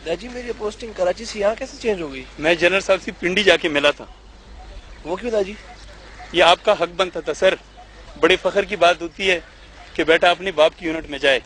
दादी मेरी पोस्टिंग कराची से यहाँ कैसे चेंज हो गई? मैं जनरल साहब से पिंडी जाके मिला था। वो क्यों दादी? ये आपका हक बनता था सर। बड़े फख्र की बात होती है कि बेटा अपने बाप की यूनिट में जाए।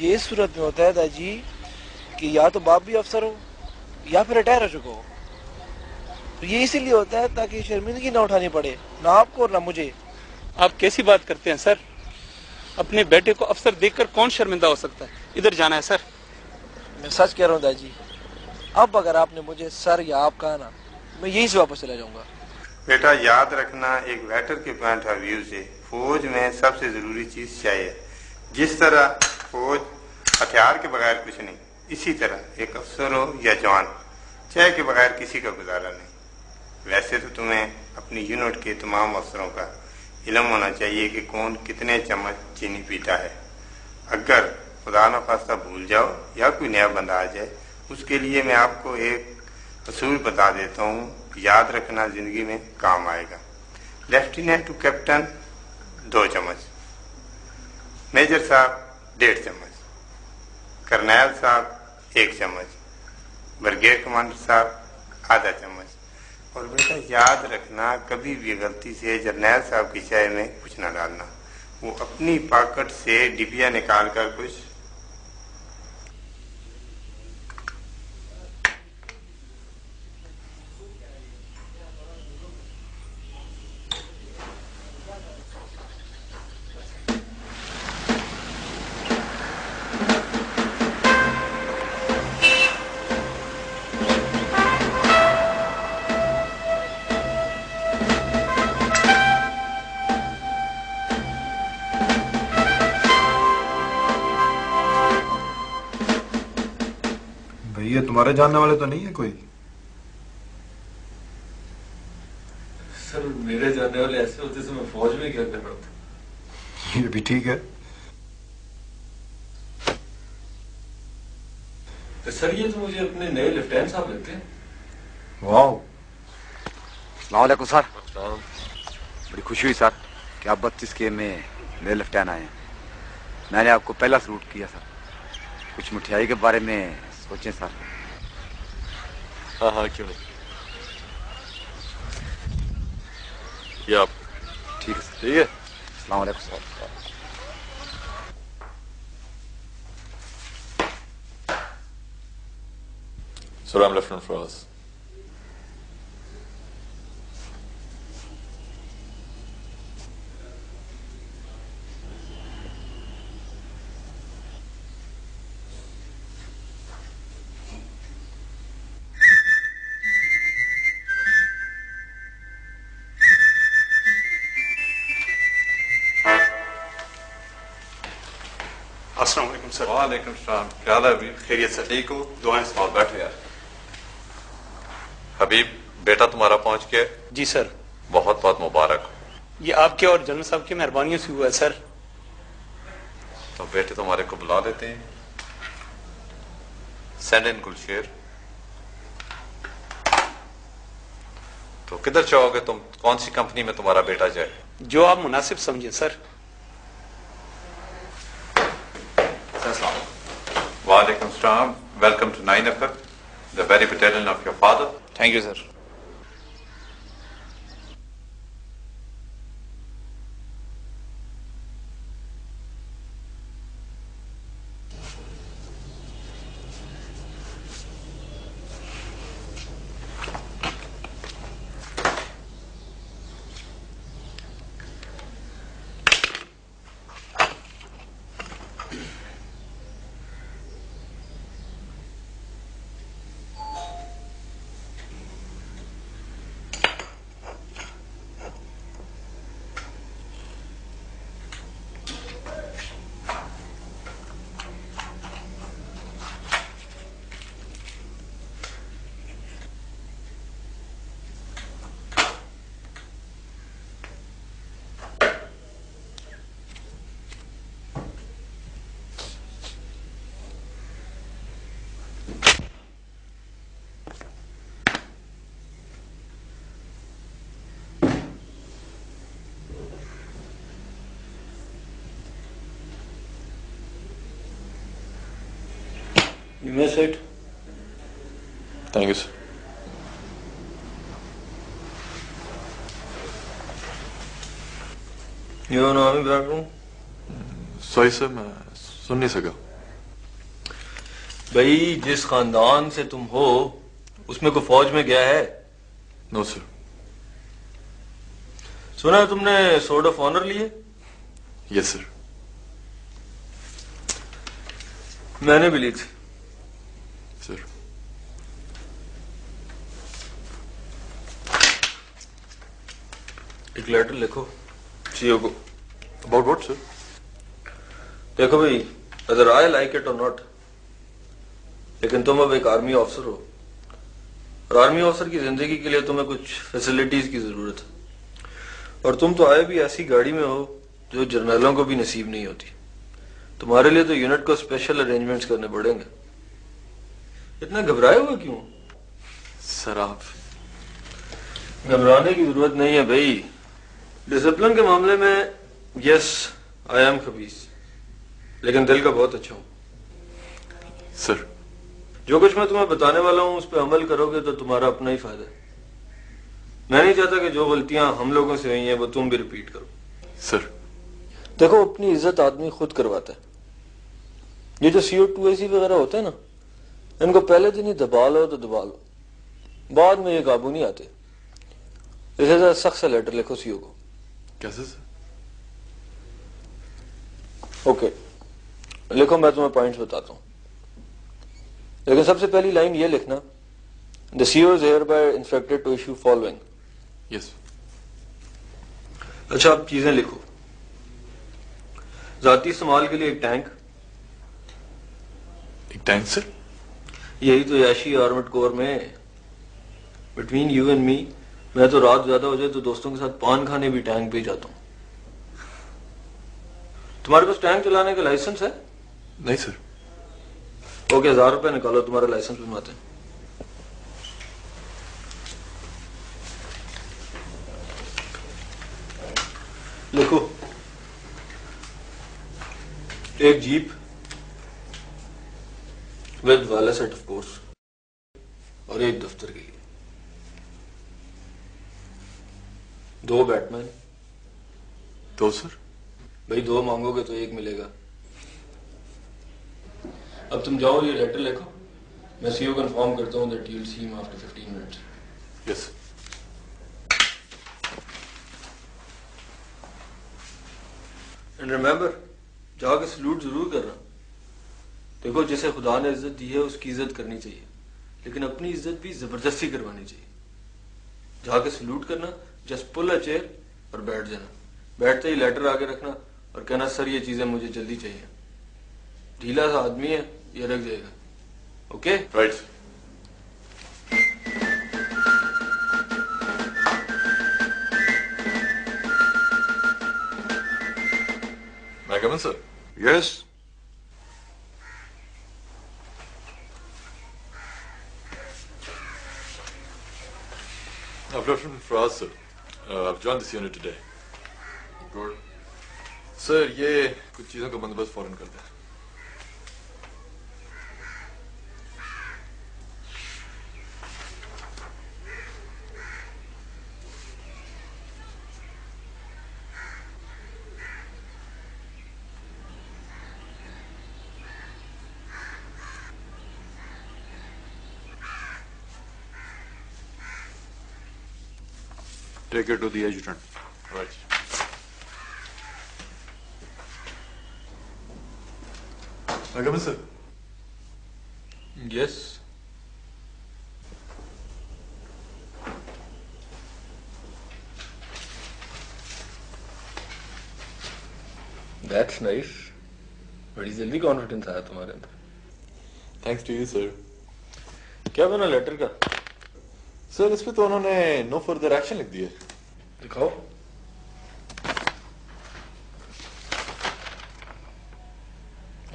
ये इस सूरत में होता है दादी कि या तो बाप भी अफसर हो या फिर रिटायर हो चुका हो। तो ये इसीलिए होता है ताकि शर्मिंदगी ना उठानी पड़े, ना आपको और ना मुझे। आप कैसी बात करते हैं सर? अपने बेटे को अफसर देखकर कौन शर्मिंदा हो सकता है? इधर जाना है सर। मैं सच कह रहा हूँ दादी, अब अगर आपने मुझे सर या आप कहा ना, मैं यहीं से वापस चला जाऊंगा। बेटा याद रखना, एक वेटर के पॉइंट ऑफ व्यू से फौज में सबसे जरूरी चीज चाहिए। जिस तरह फौज हथियार के बगैर कुछ नहीं, इसी तरह एक अफसर हो या जवान, चाय के बगैर किसी का गुजारा नहीं। वैसे तो तुम्हें अपनी यूनिट के तमाम अफसरों का इल्म होना चाहिए कि कौन कितने चम्मच चीनी पीता है। अगर खुदा न खास्ता भूल जाओ या कोई नया बंदा आ जाए, उसके लिए मैं आपको एक असूल बता देता हूँ, याद रखना, जिंदगी में काम आएगा। लेफ्टिनेंट टू कैप्टन 2 चम्मच, मेजर साहब 1.5 चम्मच, करनैल साहब 1 चम्मच, ब्रिगेड कमांडर साहब आधा चम्मच। और बेटा याद रखना, कभी भी गलती से जरनैल साहब की चाय में कुछ ना डालना। वो अपनी पॉकेट से डिबिया निकाल कर कुछ ये तुम्हारे जानने वाले तो नहीं है कोई? सर मेरे जानने वाले ऐसे होते तो मैं फौज में क्या कर रहा था। ये भी ठीक है। तो सर ये तो मुझे अपने नए लेफ्टिनेंट साहब लगते हैं। वाह, अस्सलाम वालेकुम सर। बड़ी खुशी हुई सर कि आप 32 के में नए लेफ्टिनेंट आए हैं। मैंने आपको पहला सलूट किया सर। कुछ मिठाई के बारे में सोचें सर। हाँ हाँ क्यों नहीं, ये आप ठीक है सर। ठीक है। अस्सलाम वालेकुम sir. Sir I'm Lieutenant Frost. अस्सलाम वालेकुम सर। वालेकुम सलाम। क्या हाल है अभी? खैरियत सर। ठीक हो? दुआएं सर। और बैठो यार। हबीब बेटा तुम्हारा पहुंच गया? जी सर। बहुत बहुत मुबारक। ये आपके और जनरल साहब की मेहरबानियों से हुआ है सर। तो बेटे तुम्हारे को बुला लेते हैं। Send in Gulsher. तो किधर चाहोगे तुम? कौन सी कंपनी में तुम्हारा बेटा जाए? जो आप मुनासिब समझे सर। वालेकुम सलाम। Welcome to 9 upper, the very battalion of your father. Thank you sir. You may sit. Thank you sir. यो नाम ही बैठ हूँ। सॉरी सर, मैं सुन नहीं सका। भाई जिस खानदान से तुम हो उसमें कोई फौज में गया है? No sir. सुना है तुमने सोर्ड ऑफ ऑनर लिए? Yes sir. मैंने भी ली थी सर। एक लेटर लिखो सीओ को। About what sir? देखो भाई, अदर आई लाइक इट और नॉट, लेकिन तुम अब एक आर्मी ऑफिसर हो और आर्मी ऑफिसर की जिंदगी के लिए तुम्हें कुछ फैसिलिटीज की जरूरत है। और तुम तो आए भी ऐसी गाड़ी में हो जो जर्नलों को भी नसीब नहीं होती। तुम्हारे लिए तो यूनिट को स्पेशल अरेंजमेंट्स करने पड़ेंगे। इतना घबराए हुए क्यों? सर आप घबराने की जरूरत नहीं है भाई। डिसिप्लिन के मामले में यस आई एम खबीस, लेकिन दिल का बहुत अच्छा हूं। सर, जो कुछ मैं तुम्हें बताने वाला हूं उस पर अमल करोगे तो तुम्हारा अपना ही फायदा है। मैं नहीं चाहता कि जो गलतियां हम लोगों से हुई हैं वो तुम भी रिपीट करो। सर देखो, अपनी इज्जत आदमी खुद करवाता है। ये जो CO2AC वगैरह होते हैं ना, इनको पहले दिन ही दबा लो तो दबा लो, बाद में ये काबू नहीं आते। इसे सख्त सा लेटर लिखो सीओ को। कैसे सर? ओके लिखो, मैं तुम्हें पॉइंट्स बताता हूं, लेकिन सबसे पहली लाइन ये लिखना, the CO is hereby instructed to issue following. Yes. अच्छा, अब चीजें लिखो। जाती इस्तेमाल के लिए एक टैंक। एक टैंक सर? यही तो याशी आर्मड कोर में। बिटवीन यू एंड मी, मैं तो रात ज्यादा हो जाए तो दोस्तों के साथ पान खाने भी टैंक पे ही जाता हूं। तुम्हारे पास टैंक चलाने का लाइसेंस है? नहीं सर। ओके, 1000 रुपए निकालो, तुम्हारा लाइसेंस बनवाते हैं। लिखो, एक जीप विद वाला सेट ऑफ कोर्स और एक दफ्तर के लिए, 2 बैटमैन। 2 सर? भाई 2 मांगोगे तो 1 मिलेगा। अब तुम जाओ, ये लेटर लिखो, मैं सीओ कंफर्म करता हूं that you will see him after 15 minutes. Yes. And remember, जाके सलूट जरूर करना। देखो, जिसे खुदा ने इज्जत दी है उसकी इज्जत करनी चाहिए, लेकिन अपनी इज्जत भी जबरदस्ती करवानी चाहिए। जाके सलूट करना, जस्ट पुल अ चेयर और बैठ जाना। बैठते ही लेटर आगे रखना और कहना, सर ये चीजें मुझे जल्दी चाहिए। ढीला सा आदमी है, ये रख जाएगा। Okay? Right. May I come in sir? Yes. I've left from Faraz sir. I've joined this unit today. Good. Sir, ये कुछ चीजों का बंदोबस्त फौरन कर दें। Take it to the adjutant. Right. May I come in sir? Yes. That's nice. बड़ी जल्दी कॉन्फिडेंस आया तुम्हारे अंदर। Thanks to you sir. क्या बना लेटर का? सर, इस पे तो उन्होंने नो फर्दर एक्शन लिख दिया। दिखाओ।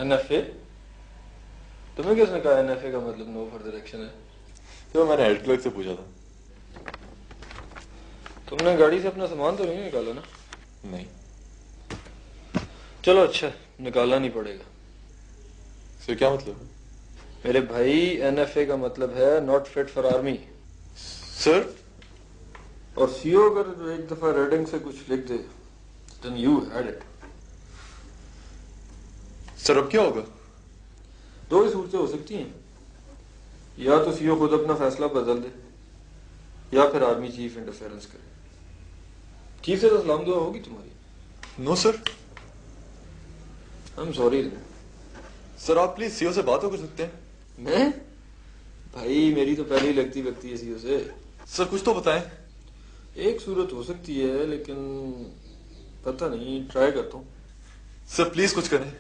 NFA? तुम्हें किसने कहा NFA का मतलब नो फर्दर एक्शन है? तो मैंने हेड क्लर्क से पूछा था। तुमने गाड़ी से अपना सामान तो नहीं निकाला ना? नहीं। चलो अच्छा, निकालना नहीं पड़ेगा। सर क्या मतलब? मेरे भाई NFA का मतलब है not fit for army. Sir और सीओ अगर एक दफा रेडिंग से कुछ लिख दे then you had it. Sir अब क्या होगा? दो ही सूरतें हो सकती हैं, या तो सीओ खुद अपना फैसला बदल दे या फिर आर्मी चीफ इंटरफेरेंस करे। चीफ से तो सलाम दुआ होगी तुम्हारी। No sir. I am sorry. Sir आप प्लीज सीओ से बात तो कर सकते हैं। मैं भाई मेरी तो पहले ही लगती है सीओ से। सर कुछ तो बताएं। एक सूरत हो सकती है लेकिन पता नहीं, ट्राई करता हूँ। सर प्लीज कुछ करें।